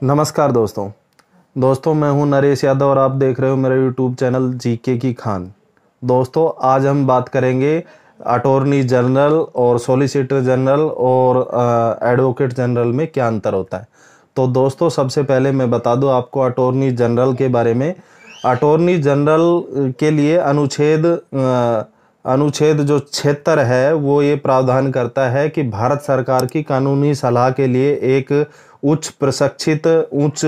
नमस्कार दोस्तों मैं हूं नरेश यादव और आप देख रहे हो मेरा यूट्यूब चैनल जीके की खान। दोस्तों आज हम बात करेंगे अटॉर्नी जनरल और सॉलिसिटर जनरल और एडवोकेट जनरल में क्या अंतर होता है। तो दोस्तों सबसे पहले मैं बता दूं आपको अटॉर्नी जनरल के बारे में। अटॉर्नी जनरल के लिए अनुच्छेद जो 76 है वो ये प्रावधान करता है कि भारत सरकार की कानूनी सलाह के लिए एक उच्च प्रशिक्षित उच्च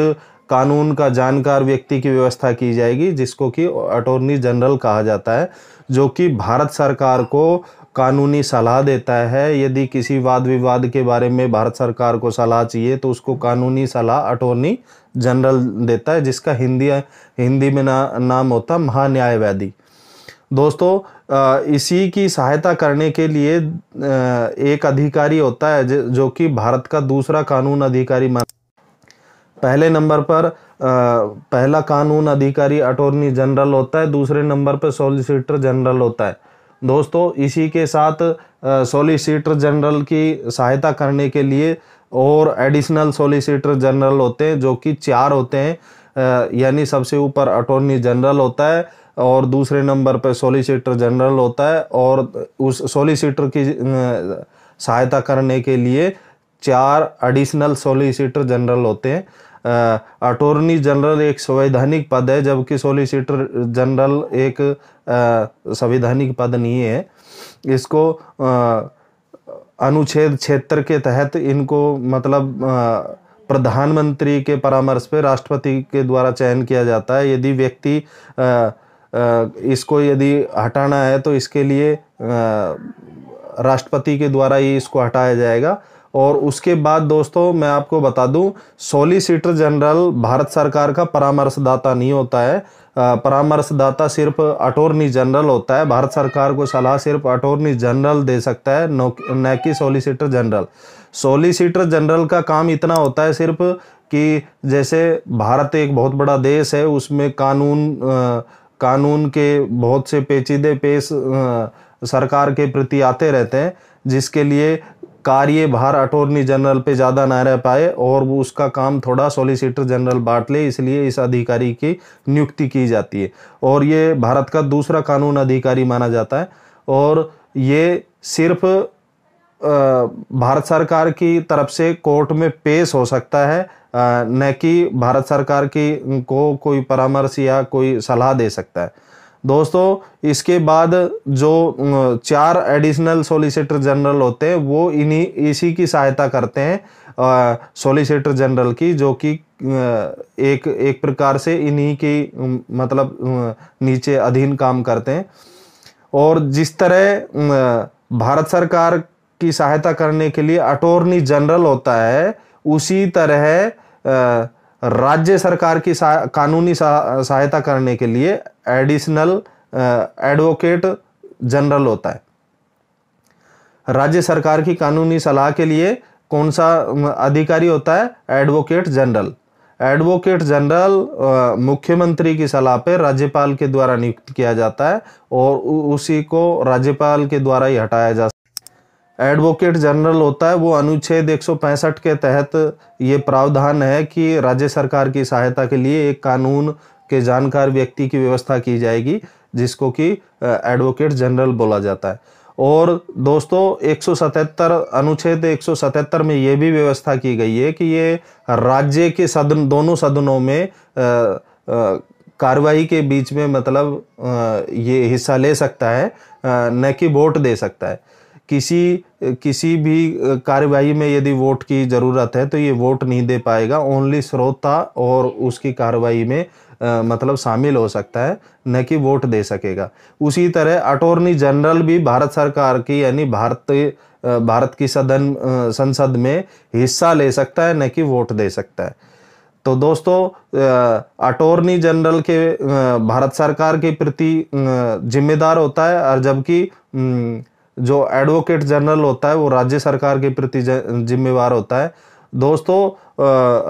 कानून का जानकार व्यक्ति की व्यवस्था की जाएगी, जिसको कि अटॉर्नी जनरल कहा जाता है, जो कि भारत सरकार को कानूनी सलाह देता है। यदि किसी वाद विवाद के बारे में भारत सरकार को सलाह चाहिए तो उसको कानूनी सलाह अटॉर्नी जनरल देता है, जिसका हिंदी में नाम होता महान्यायवादी। दोस्तों इसी की सहायता करने के लिए एक अधिकारी होता है जो कि भारत का दूसरा कानून अधिकारी पहले नंबर पर पहला कानून अधिकारी अटॉर्नी जनरल होता है, दूसरे नंबर पर सॉलिसिटर जनरल होता है। दोस्तों इसी के साथ सॉलिसिटर जनरल की सहायता करने के लिए और एडिशनल सॉलिसिटर जनरल होते हैं, जो कि 4 होते हैं। यानी सबसे ऊपर अटॉर्नी जनरल होता है और दूसरे नंबर पर सॉलिसिटर जनरल होता है, और उस सॉलिसिटर की सहायता करने के लिए 4 एडिशनल सॉलिसिटर जनरल होते हैं। अटॉर्नी जनरल एक संवैधानिक पद है, जबकि सॉलिसिटर जनरल एक संवैधानिक पद नहीं है। इसको अनुच्छेद 76 के तहत इनको मतलब प्रधानमंत्री के परामर्श पे राष्ट्रपति के द्वारा चयन किया जाता है। यदि व्यक्ति इसको यदि हटाना है तो इसके लिए राष्ट्रपति के द्वारा ही इसको हटाया जाएगा। और उसके बाद दोस्तों मैं आपको बता दूं, सॉलिसिटर जनरल भारत सरकार का परामर्शदाता नहीं होता है। परामर्शदाता सिर्फ अटॉर्नी जनरल होता है। भारत सरकार को सलाह सिर्फ अटॉर्नी जनरल दे सकता है, न कि सॉलिसिटर जनरल। सॉलिसिटर जनरल का काम इतना होता है सिर्फ कि जैसे भारत एक बहुत बड़ा देश है, उसमें कानून के बहुत से पेचीदे पेश सरकार के प्रति आते रहते हैं, जिसके लिए कार्यभार अटॉर्नी जनरल पे ज़्यादा ना रह पाए और वो उसका काम थोड़ा सॉलिसिटर जनरल बांट ले, इसलिए इस अधिकारी की नियुक्ति की जाती है। और ये भारत का दूसरा कानून अधिकारी माना जाता है, और ये सिर्फ भारत सरकार की तरफ से कोर्ट में पेश हो सकता है, न कि भारत सरकार की को कोई परामर्श या कोई सलाह दे सकता है। दोस्तों इसके बाद जो 4 एडिशनल सॉलिसिटर जनरल होते हैं वो इसी की सहायता करते हैं सॉलिसिटर जनरल की, जो कि एक प्रकार से इन्हीं की मतलब नीचे अधीन काम करते हैं। और जिस तरह भारत सरकार की सहायता करने के लिए अटॉर्नी जनरल होता है, उसी तरह राज्य सरकार की कानूनी सहायता करने के लिए एडिशनल एडवोकेट जनरल होता है। राज्य सरकार की कानूनी सलाह के लिए कौन सा अधिकारी होता है? Advocate general. एडवोकेट जनरल मुख्यमंत्री की सलाह पर राज्यपाल के द्वारा नियुक्त किया जाता है और उसी को राज्यपाल के द्वारा ही हटाया जा सकता है। एडवोकेट जनरल होता है वो अनुच्छेद 165 के तहत ये प्रावधान है कि राज्य सरकार की सहायता के लिए एक कानून के जानकार व्यक्ति की व्यवस्था की जाएगी, जिसको कि एडवोकेट जनरल बोला जाता है। और दोस्तों 177 अनुच्छेद 177 में ये भी व्यवस्था की गई है कि ये राज्य के दोनों सदनों में कार्रवाई के बीच में मतलब ये हिस्सा ले सकता है, न कि वोट दे सकता है। किसी भी कार्यवाही में यदि वोट की जरूरत है तो ये वोट नहीं दे पाएगा, ओनली श्रोता और उसकी कार्यवाही में मतलब शामिल हो सकता है, न कि वोट दे सकेगा। उसी तरह अटॉर्नी जनरल भी भारत सरकार की यानी भारत की संसद में हिस्सा ले सकता है, न कि वोट दे सकता है। तो दोस्तों अटॉर्नी जनरल के भारत सरकार के प्रति जिम्मेदार होता है, और जबकि जो एडवोकेट जनरल होता है वो राज्य सरकार के प्रति जिम्मेवार होता है। दोस्तों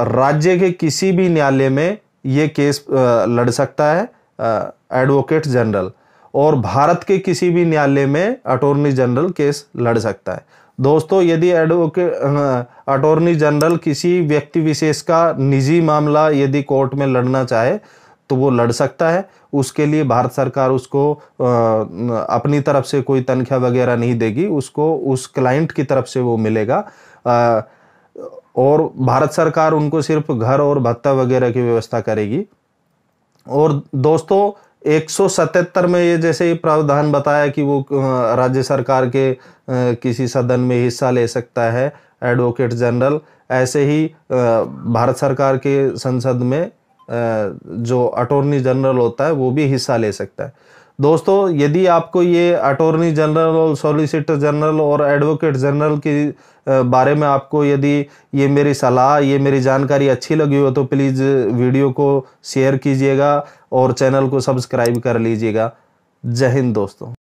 राज्य के किसी भी न्यायालय में ये केस लड़ सकता है एडवोकेट जनरल, और भारत के किसी भी न्यायालय में अटॉर्नी जनरल केस लड़ सकता है। दोस्तों यदि अटॉर्नी जनरल किसी व्यक्ति विशेष का निजी मामला यदि कोर्ट में लड़ना चाहे तो वो लड़ सकता है। उसके लिए भारत सरकार उसको अपनी तरफ से कोई तनख्वाह वगैरह नहीं देगी, उसको उस क्लाइंट की तरफ से वो मिलेगा। और भारत सरकार उनको सिर्फ घर और भत्ता वगैरह की व्यवस्था करेगी। और दोस्तों 177 में ये जैसे प्रावधान बताया कि वो राज्य सरकार के किसी सदन में हिस्सा ले सकता है एडवोकेट जनरल, ऐसे ही भारत सरकार के संसद में जो अटॉर्नी जनरल होता है वो भी हिस्सा ले सकता है। दोस्तों यदि आपको ये अटॉर्नी जनरल और सॉलिसिटर जनरल और एडवोकेट जनरल के बारे में आपको यदि ये मेरी सलाह, ये मेरी जानकारी अच्छी लगी हो तो प्लीज़ वीडियो को शेयर कीजिएगा और चैनल को सब्सक्राइब कर लीजिएगा। जय हिंद दोस्तों।